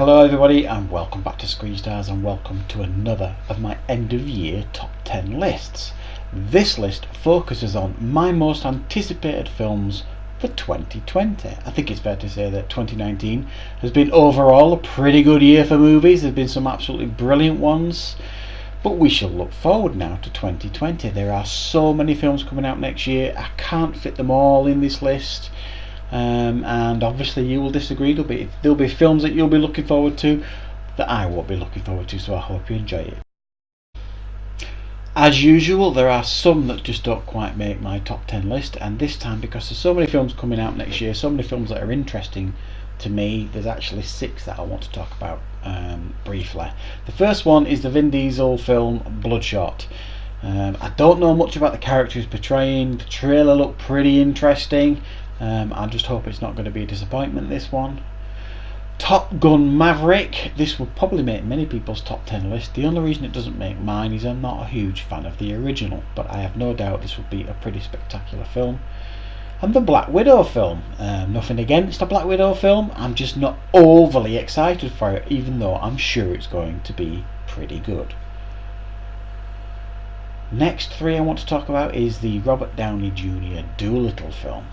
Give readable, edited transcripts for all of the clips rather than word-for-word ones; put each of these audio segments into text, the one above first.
Hello everybody and welcome back to Screen Stars and welcome to another of my end of year top 10 lists. This list focuses on my most anticipated films for 2020. I think it's fair to say that 2019 has been overall a pretty good year for movies. There's been some absolutely brilliant ones, but we shall look forward now to 2020. There are so many films coming out next year, I can't fit them all in this list. And obviously you will disagree. There'll be films that you'll be looking forward to that I won't be looking forward to, so I hope you enjoy it. As usual, there are some that just don't quite make my top 10 list, and this time, because there's so many films coming out next year, so many films that are interesting to me, there's actually 6 that I want to talk about briefly. The first one is the Vin Diesel film Bloodshot. I don't know much about the character he's portraying. The trailer looked pretty interesting. I just hope it's not going to be a disappointment, this one. Top Gun Maverick. This would probably make many people's top 10 list. The only reason it doesn't make mine is I'm not a huge fan of the original, but I have no doubt this would be a pretty spectacular film. And the Black Widow film. Nothing against a Black Widow film, I'm just not overly excited for it, even though I'm sure it's going to be pretty good. Next 3 I want to talk about is the Robert Downey Jr. Dolittle film.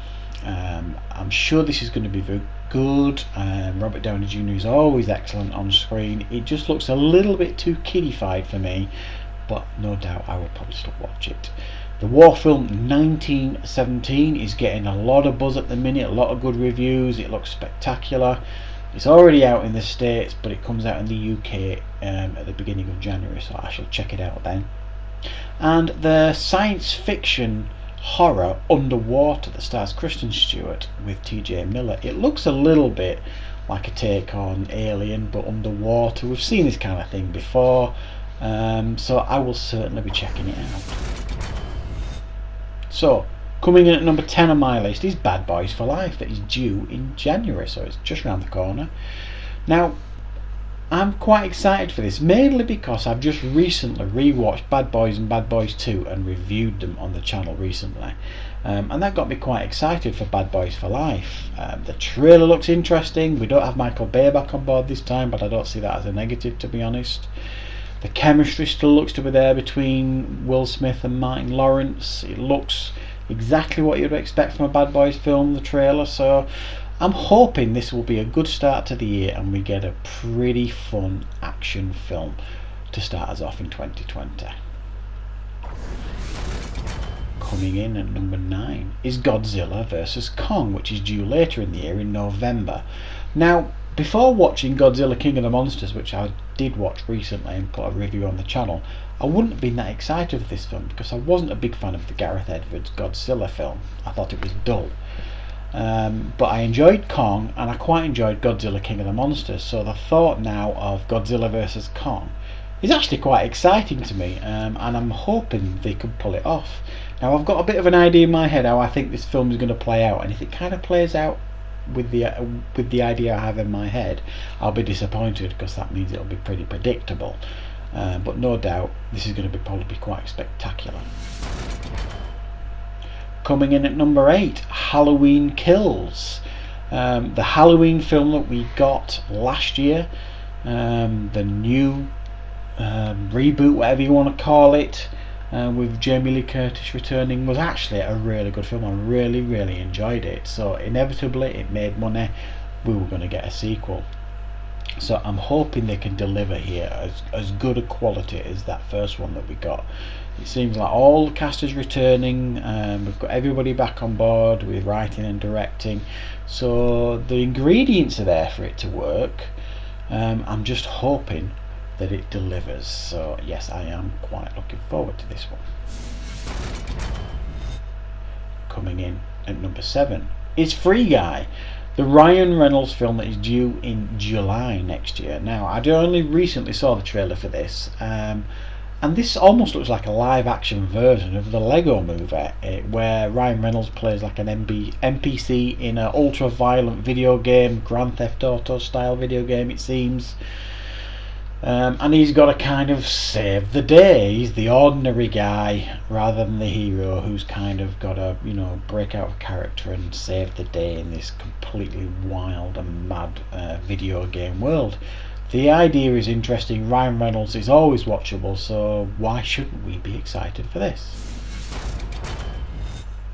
I'm sure this is going to be very good. Robert Downey Jr. is always excellent on screen. It just looks a little bit too kiddified for me, but no doubt I will probably still watch it. The war film 1917 is getting a lot of buzz at the minute, a lot of good reviews. It looks spectacular. It's already out in the States, but it comes out in the UK at the beginning of January, so I shall check it out then. And the science fiction horror Underwater that stars Kristen Stewart with TJ Miller. It looks a little bit like a take on Alien but underwater. We've seen this kind of thing before, so I will certainly be checking it out. So coming in at number 10 on my list is Bad Boys for Life, that is due in January, so it's just around the corner. Now I'm quite excited for this, mainly because I've just recently rewatched Bad Boys and Bad Boys 2 and reviewed them on the channel recently, and that got me quite excited for Bad Boys for Life. The trailer looks interesting. We don't have Michael Bay back on board this time, but I don't see that as a negative, to be honest. The chemistry still looks to be there between Will Smith and Martin Lawrence. It looks exactly what you'd expect from a Bad Boys film, the trailer, so I'm hoping this will be a good start to the year and we get a pretty fun action film to start us off in 2020. Coming in at number 9 is Godzilla vs Kong, which is due later in the year in November. Now, before watching Godzilla King of the Monsters, which I did watch recently and put a review on the channel, I wouldn't have been that excited for this film because I wasn't a big fan of the Gareth Edwards Godzilla film. I thought it was dull. But I enjoyed Kong and I quite enjoyed Godzilla King of the Monsters, so the thought now of Godzilla vs Kong is actually quite exciting to me, and I'm hoping they can pull it off. Now I've got a bit of an idea in my head how I think this film is going to play out, and if it kind of plays out with the idea I have in my head, I'll be disappointed because that means it'll be pretty predictable, but no doubt this is going to probably be quite spectacular. Coming in at number 8, Halloween Kills. The Halloween film that we got last year, the new reboot, whatever you want to call it, with Jamie Lee Curtis returning, was actually a really good film. I really enjoyed it, so inevitably it made money. We were going to get a sequel, so I'm hoping they can deliver here as good a quality as that first one that we got. It seems like all the cast is returning, we've got everybody back on board with writing and directing, so the ingredients are there for it to work. I'm just hoping that it delivers, so yes, I am quite looking forward to this one. Coming in at number 7 is Free Guy, the Ryan Reynolds film that is due in July next year. Now, I only recently saw the trailer for this, and this almost looks like a live action version of the Lego movie, where Ryan Reynolds plays like an NPC in an ultra violent video game, Grand Theft Auto style video game it seems. And he's got to kind of save the day. He's the ordinary guy rather than the hero who's kind of got to, break out of character and save the day in this completely wild and mad video game world. The idea is interesting. Ryan Reynolds is always watchable, so why shouldn't we be excited for this?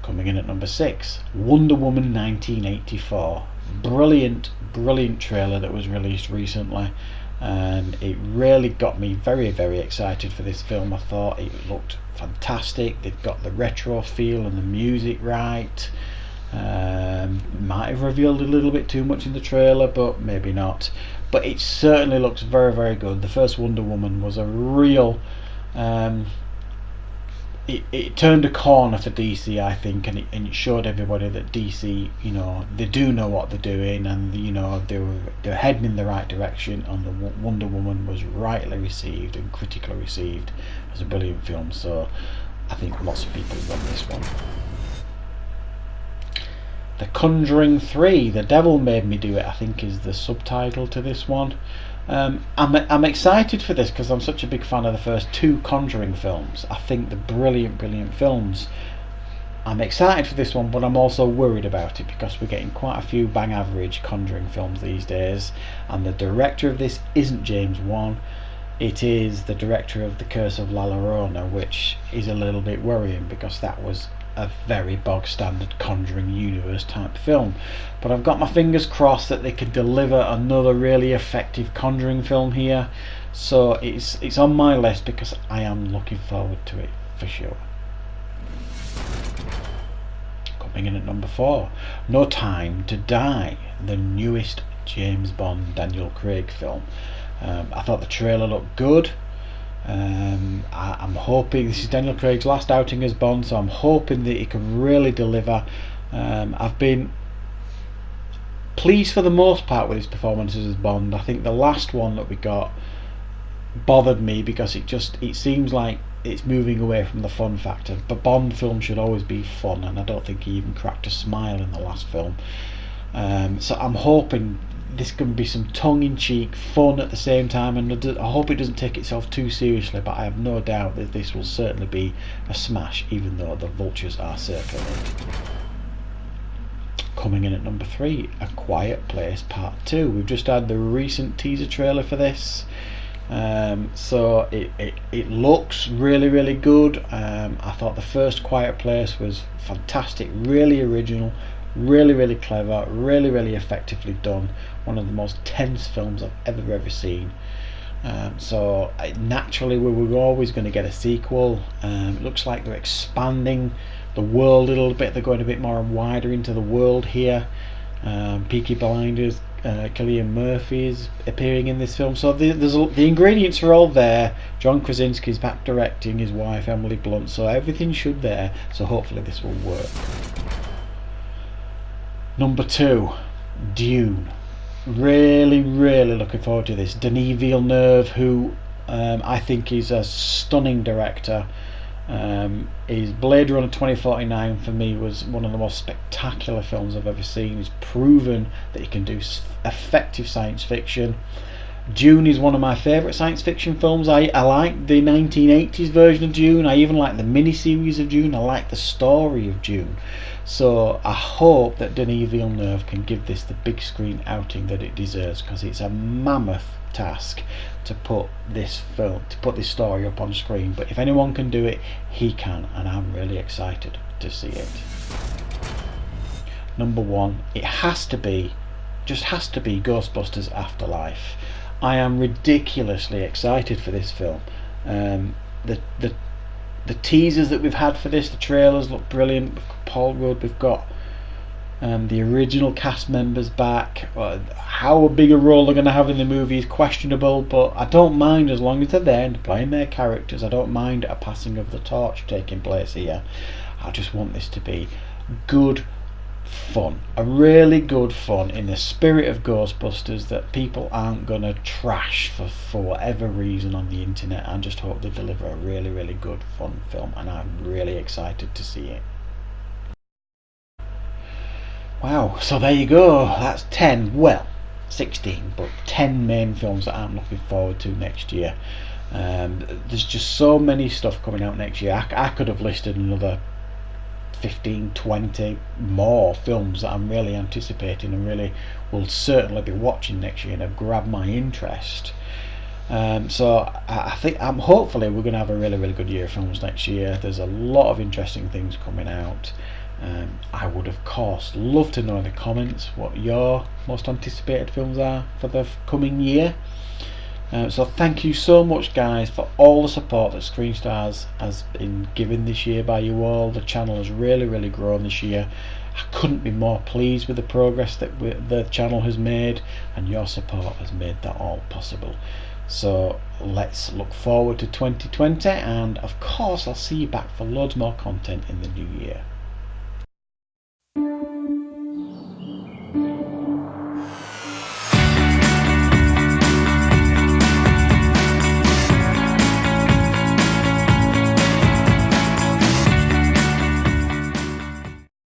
Coming in at number 6, Wonder Woman 1984. Brilliant, brilliant trailer that was released recently, and it really got me very, very excited for this film. I thought it looked fantastic. They've got the retro feel and the music right. Might have revealed a little bit too much in the trailer, but maybe not. But it certainly looks very, very good. The first Wonder Woman was a real it turned a corner for DC, I think, and it showed everybody that DC, they do know what they're doing, and they're heading in the right direction. And the Wonder Woman was rightly received and critically received as a brilliant film. So I think lots of people want this one. The Conjuring 3, The Devil Made Me Do It, I think is the subtitle to this one. I'm excited for this because I'm such a big fan of the first 2 Conjuring films. I think they're brilliant, brilliant films. I'm excited for this one, but I'm also worried about it because we're getting quite a few bang average Conjuring films these days, and the director of this isn't James Wan. It is the director of The Curse of La Llorona, which is a little bit worrying because that was a very bog standard Conjuring universe type film. But I've got my fingers crossed that they can deliver another really effective Conjuring film here. So it's on my list because I am looking forward to it for sure. Coming in at number 4, No Time to Die, the newest James Bond Daniel Craig film. I thought the trailer looked good. I'm hoping this is Daniel Craig's last outing as Bond, so I'm hoping that he can really deliver. I've been pleased for the most part with his performances as Bond. I think the last one that we got bothered me because it seems like it's moving away from the fun factor. But Bond films should always be fun, and I don't think he even cracked a smile in the last film. So I'm hoping this can be some tongue-in-cheek fun at the same time, and I hope it doesn't take itself too seriously, but I have no doubt that this will certainly be a smash, even though the vultures are circling it. Coming in at number 3, A Quiet Place Part 2. We've just had the recent teaser trailer for this, so it looks really, really good. I thought the first Quiet Place was fantastic, really original, really, really clever, really, really effectively done. One of the most tense films I've ever seen. So naturally we were always going to get a sequel. It looks like they're expanding the world a little bit. They're going a bit more and wider into the world here. Peaky Blinders, Cillian Murphy is appearing in this film. So the ingredients are all there. John Krasinski's back directing, his wife Emily Blunt. So everything should there. So hopefully this will work. Number 2, Dune. Really, really looking forward to this. Denis Villeneuve, who I think is a stunning director. His Blade Runner 2049 for me was one of the most spectacular films I've ever seen. He's proven that he can do effective science fiction. Dune is one of my favourite science fiction films. I like the 1980s version of Dune. I even like the miniseries of Dune. I like the story of Dune. So I hope that Denis Villeneuve can give this the big screen outing that it deserves, because it's a mammoth task to put this story up on screen. But if anyone can do it, he can, and I'm really excited to see it. Number 1, it has to be Ghostbusters Afterlife. I am ridiculously excited for this film. The teasers that we've had for this, the trailers look brilliant. We've got Paul Rudd, we've got the original cast members back. How big a role they're going to have in the movie is questionable, but I don't mind as long as they're there and playing their characters. I don't mind a passing of the torch taking place here. I just want this to be good fun, a really good fun in the spirit of Ghostbusters that people aren't going to trash for whatever reason on the internet. I just hope they deliver a really, really good fun film, and I'm really excited to see it. Wow, so there you go, that's 10. Well, 16, but 10 main films that I'm looking forward to next year. There's just so many stuff coming out next year. I could have listed another 15, 20 more films that I'm really anticipating and really will certainly be watching next year and have grabbed my interest. So I think hopefully we're going to have a really good year of films next year. There's a lot of interesting things coming out. I would of course love to know in the comments what your most anticipated films are for the coming year. So thank you so much guys for all the support that Screen Stars has been given this year by you all. The channel has really grown this year. I couldn't be more pleased with the progress that the channel has made, and your support has made that all possible. So let's look forward to 2020, and of course I'll see you back for loads more content in the new year.